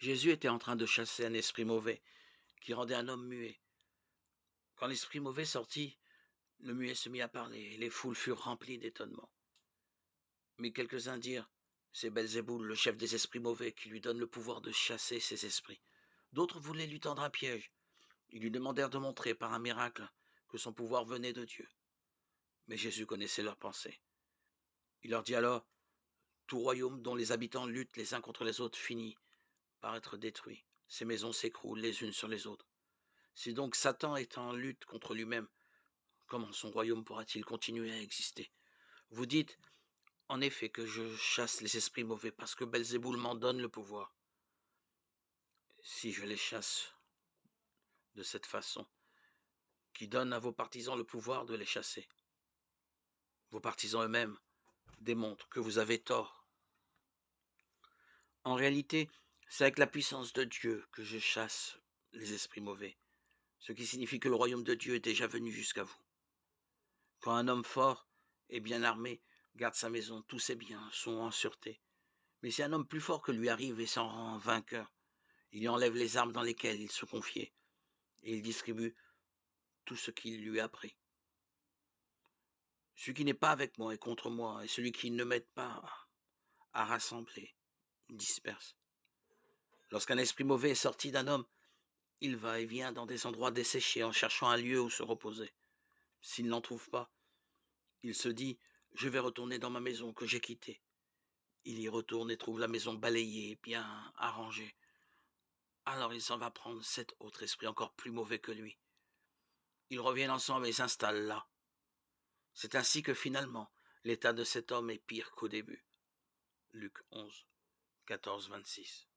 Jésus était en train de chasser un esprit mauvais qui rendait un homme muet. Quand l'esprit mauvais sortit, le muet se mit à parler et les foules furent remplies d'étonnement. Mais quelques-uns dirent: c'est Belzéboul, le chef des esprits mauvais, qui lui donne le pouvoir de chasser ces esprits. D'autres voulaient lui tendre un piège. Ils lui demandèrent de montrer par un miracle que son pouvoir venait de Dieu. Mais Jésus connaissait leurs pensées. Il leur dit alors: tout royaume dont les habitants luttent les uns contre les autres finit par être détruit. Ces maisons s'écroulent les unes sur les autres. Si donc Satan est en lutte contre lui-même, comment son royaume pourra-t-il continuer à exister? Vous dites en effet que je chasse les esprits mauvais parce que Belzéboul m'en donne le pouvoir. Si je les chasse de cette façon, qui donne à vos partisans le pouvoir de les chasser, vos partisans eux-mêmes démontrent que vous avez tort. En réalité, c'est avec la puissance de Dieu que je chasse les esprits mauvais, ce qui signifie que le royaume de Dieu est déjà venu jusqu'à vous. Quand un homme fort et bien armé garde sa maison, tous ses biens sont en sûreté. Mais si un homme plus fort que lui arrive et s'en rend vainqueur, il lui enlève les armes dans lesquelles il se confiait, et il distribue tout ce qu'il lui a pris. Celui qui n'est pas avec moi est contre moi, et celui qui ne m'aide pas à rassembler disperse. Lorsqu'un esprit mauvais est sorti d'un homme, il va et vient dans des endroits desséchés en cherchant un lieu où se reposer. S'il n'en trouve pas, il se dit: je vais retourner dans ma maison que j'ai quittée. Il y retourne et trouve la maison balayée, bien arrangée. Alors il s'en va prendre 7 autres esprits encore plus mauvais que lui. Ils reviennent ensemble et s'installent là. C'est ainsi que finalement, l'état de cet homme est pire qu'au début. Luc 11, 14, 26.